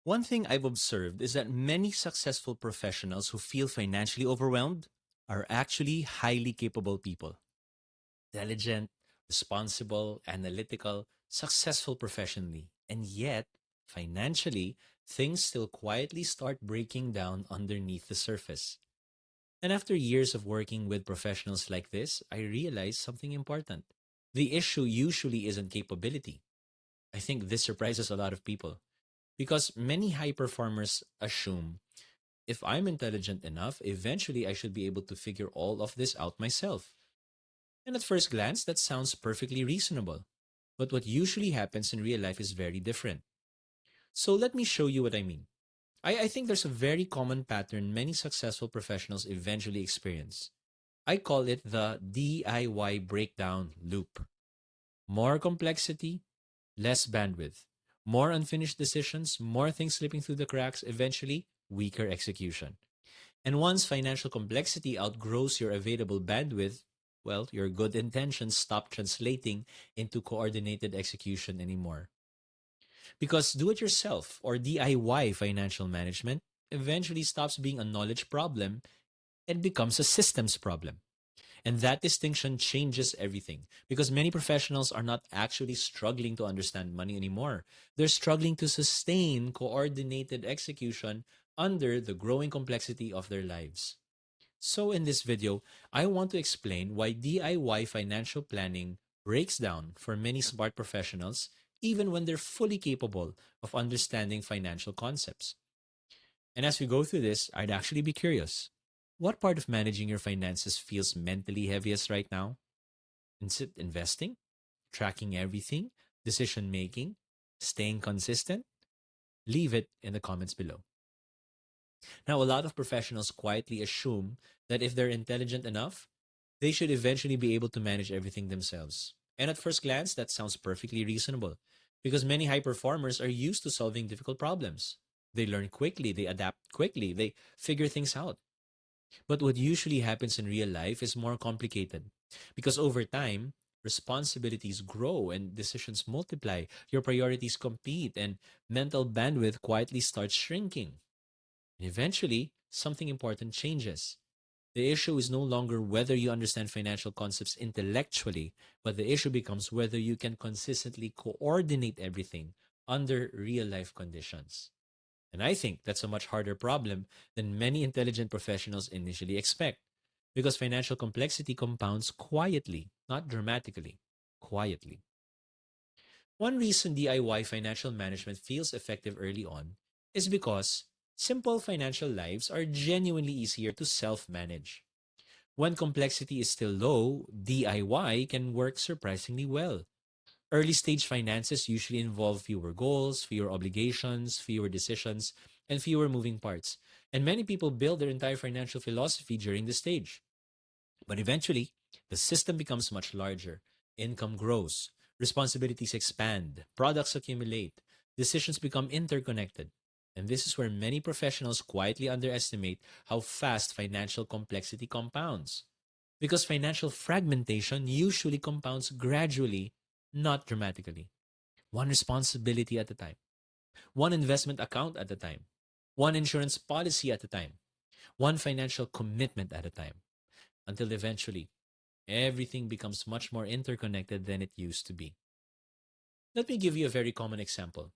One thing I've observed is that many successful professionals who feel financially overwhelmed are actually highly capable people. Intelligent, responsible, analytical, successful professionally. And yet, financially, things still quietly start breaking down underneath the surface. And after years of working with professionals like this, I realized something important. The issue usually isn't capability. I think this surprises a lot of people because many high performers assume if I'm intelligent enough, eventually I should be able to figure all of this out myself. And at first glance, that sounds perfectly reasonable. But what usually happens in real life is very different. So let me show you what I mean. I think there's a very common pattern many successful professionals eventually experience. I call it the DIY breakdown loop. More complexity, less bandwidth. More unfinished decisions, more things slipping through the cracks, eventually, weaker execution. And once financial complexity outgrows your available bandwidth, well, your good intentions stop translating into coordinated execution anymore. Because do it yourself or DIY financial management eventually stops being a knowledge problem and becomes a systems problem. And that distinction changes everything because many professionals are not actually struggling to understand money anymore. They're struggling to sustain coordinated execution under the growing complexity of their lives. So, in this video, I want to explain why DIY financial planning breaks down for many smart professionals, even when they're fully capable of understanding financial concepts. And as we go through this, I'd actually be curious, what part of managing your finances feels mentally heaviest right now? Is it investing, tracking everything, decision making, staying consistent? Leave it in the comments below. Now, a lot of professionals quietly assume that if they're intelligent enough, they should eventually be able to manage everything themselves. And at first glance, that sounds perfectly reasonable because many high performers are used to solving difficult problems. They learn quickly, they adapt quickly, they figure things out. But what usually happens in real life is more complicated because over time, responsibilities grow and decisions multiply, your priorities compete, and mental bandwidth quietly starts shrinking. And eventually, something important changes. The issue is no longer whether you understand financial concepts intellectually, but the issue becomes whether you can consistently coordinate everything under real life conditions. And I think that's a much harder problem than many intelligent professionals initially expect, because financial complexity compounds quietly, not dramatically, quietly. One reason DIY financial management feels effective early on is because simple financial lives are genuinely easier to self manage. When complexity is still low, DIY can work surprisingly well. Early stage finances usually involve fewer goals, fewer obligations, fewer decisions, and fewer moving parts. And many people build their entire financial philosophy during this stage. But eventually, the system becomes much larger. Income grows, responsibilities expand, products accumulate, decisions become interconnected. And this is where many professionals quietly underestimate how fast financial complexity compounds. Because financial fragmentation usually compounds gradually, not dramatically. One responsibility at a time, one investment account at a time, one insurance policy at a time, one financial commitment at a time, until eventually everything becomes much more interconnected than it used to be. Let me give you a very common example.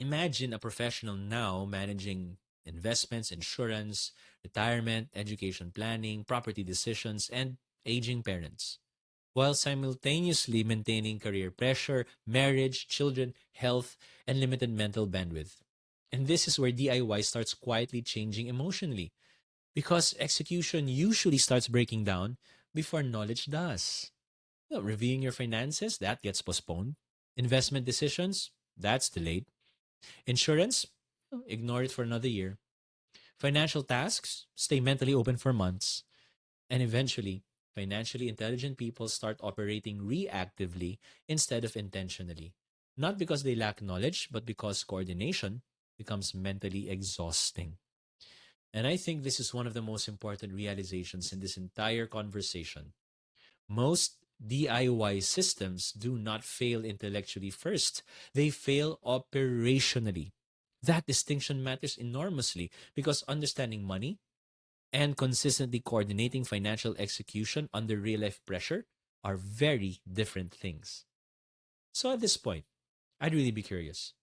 Imagine a professional now managing investments, insurance, retirement, education planning, property decisions, and aging parents, while simultaneously maintaining career pressure, marriage, children, health, and limited mental bandwidth. And this is where DIY starts quietly changing emotionally because execution usually starts breaking down before knowledge does. Reviewing your finances, that gets postponed. Investment decisions, that's delayed. Insurance, ignore it for another year. Financial tasks, stay mentally open for months. And eventually, financially intelligent people start operating reactively instead of intentionally. Not because they lack knowledge, but because coordination becomes mentally exhausting. And I think this is one of the most important realizations in this entire conversation. Most DIY systems do not fail intellectually first, they fail operationally. That distinction matters enormously because understanding money and consistently coordinating financial execution under real life pressure are very different things. So at this point, I'd really be curious.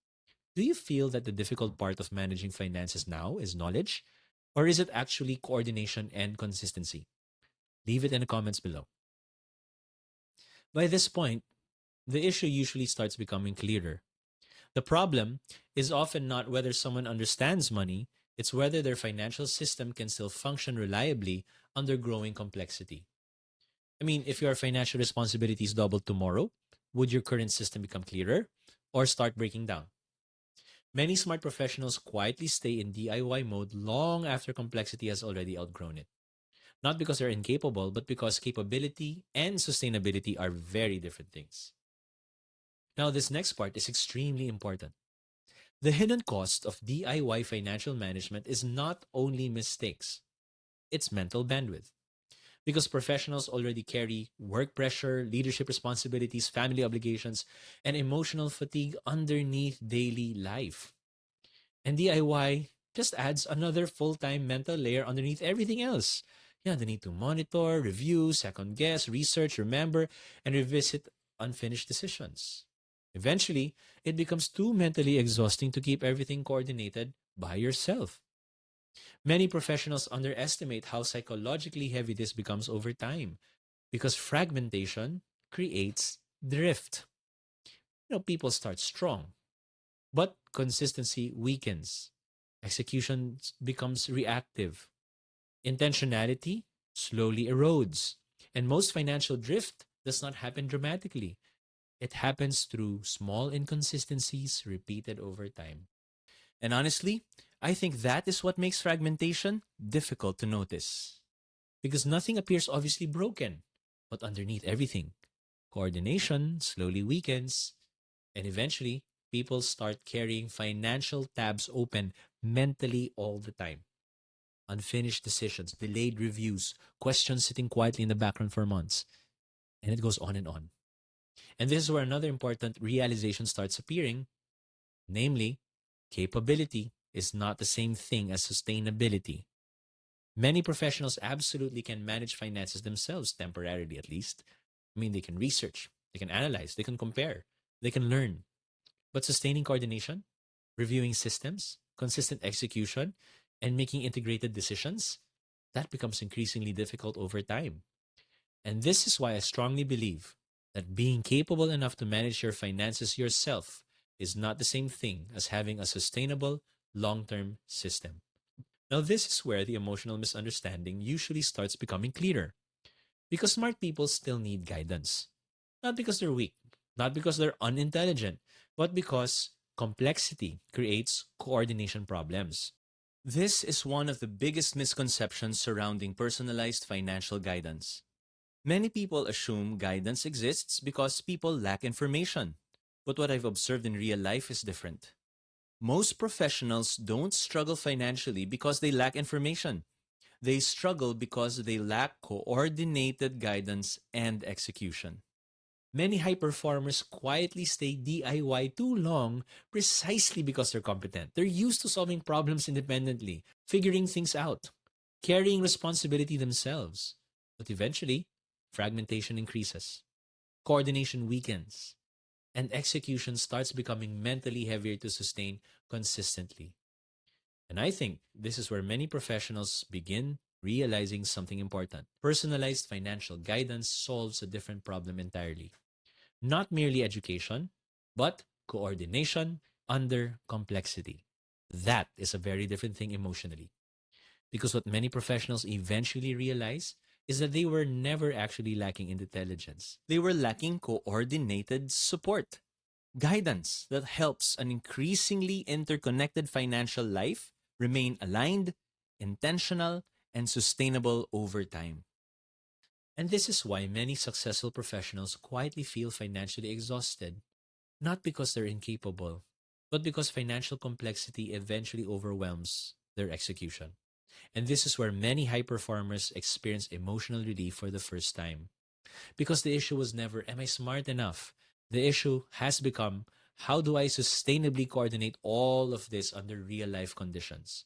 Do you feel that the difficult part of managing finances now is knowledge? Or is it actually coordination and consistency? Leave it in the comments below. By this point, the issue usually starts becoming clearer. The problem is often not whether someone understands money, it's whether their financial system can still function reliably under growing complexity. I mean, if your financial responsibilities doubled tomorrow, would your current system become clearer or start breaking down? Many smart professionals quietly stay in DIY mode long after complexity has already outgrown it. Not because they're incapable, but because capability and sustainability are very different things. Now, this next part is extremely important. The hidden cost of DIY financial management is not only mistakes, it's mental bandwidth. Because professionals already carry work pressure, leadership responsibilities, family obligations, and emotional fatigue underneath daily life. And DIY just adds another full time mental layer underneath everything else. Yeah, the need to monitor, review, second guess, research, remember, and revisit unfinished decisions. Eventually, it becomes too mentally exhausting to keep everything coordinated by yourself. Many professionals underestimate how psychologically heavy this becomes over time because fragmentation creates drift. People start strong, but consistency weakens. Execution becomes reactive. Intentionality slowly erodes. And most financial drift does not happen dramatically. It happens through small inconsistencies repeated over time. And honestly, I think that is what makes fragmentation difficult to notice. Because nothing appears obviously broken, but underneath everything, coordination slowly weakens, and eventually, people start carrying financial tabs open mentally all the time. Unfinished decisions, delayed reviews, questions sitting quietly in the background for months. And it goes on and on. And this is where another important realization starts appearing, namely, capability is not the same thing as sustainability. Many professionals absolutely can manage finances themselves, temporarily at least. I mean, they can research, they can analyze, they can compare, they can learn. But sustaining coordination, reviewing systems, consistent execution, and making integrated decisions, that becomes increasingly difficult over time. And this is why I strongly believe that being capable enough to manage your finances yourself is not the same thing as having a sustainable long term system. Now, this is where the emotional misunderstanding usually starts becoming clearer because smart people still need guidance. Not because they're weak, not because they're unintelligent, but because complexity creates coordination problems. This is one of the biggest misconceptions surrounding personalized financial guidance. Many people assume guidance exists because people lack information. But what I've observed in real life is different. Most professionals don't struggle financially because they lack information. They struggle because they lack coordinated guidance and execution. Many high performers quietly stay DIY too long precisely because they're competent. They're used to solving problems independently, figuring things out, carrying responsibility themselves. But eventually, fragmentation increases, coordination weakens, and execution starts becoming mentally heavier to sustain consistently. And I think this is where many professionals begin realizing something important. Personalized financial guidance solves a different problem entirely. Not merely education, but coordination under complexity. That is a very different thing emotionally. Because what many professionals eventually realize is that they were never actually lacking in intelligence. They were lacking coordinated support, guidance that helps an increasingly interconnected financial life remain aligned, intentional, and sustainable over time. And this is why many successful professionals quietly feel financially exhausted, not because they're incapable, but because financial complexity eventually overwhelms their execution. And this is where many high performers experience emotional relief for the first time. Because the issue was never, am I smart enough? The issue has become, How do I sustainably coordinate all of this under real life conditions?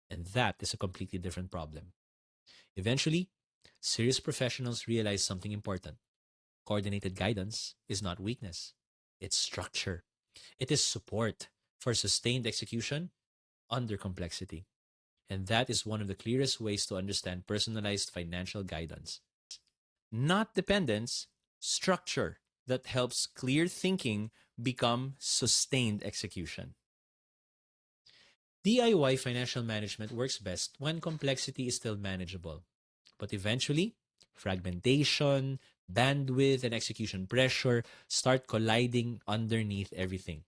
And that is a completely different problem. Eventually, serious professionals realize something important. Coordinated guidance is not weakness, it's structure. It is support for sustained execution under complexity. And that is one of the clearest ways to understand personalized financial guidance. Not dependence, structure that helps clear thinking become sustained execution. DIY financial management works best when complexity is still manageable. But eventually, fragmentation, bandwidth, and execution pressure start colliding underneath everything.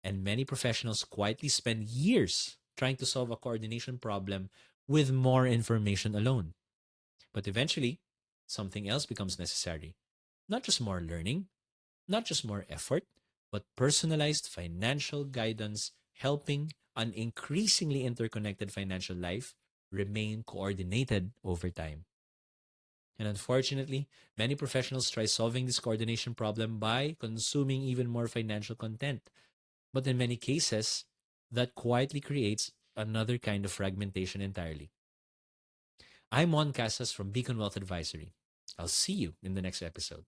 And many professionals quietly spend years trying to solve a coordination problem with more information alone. But eventually, something else becomes necessary. Not just more learning, not just more effort, but personalized financial guidance helping an increasingly interconnected financial life remain coordinated over time. And unfortunately, many professionals try solving this coordination problem by consuming even more financial content. But in many cases, that quietly creates another kind of fragmentation entirely. I'm Juan Casas from Beacon Wealth Advisory. I'll see you in the next episode.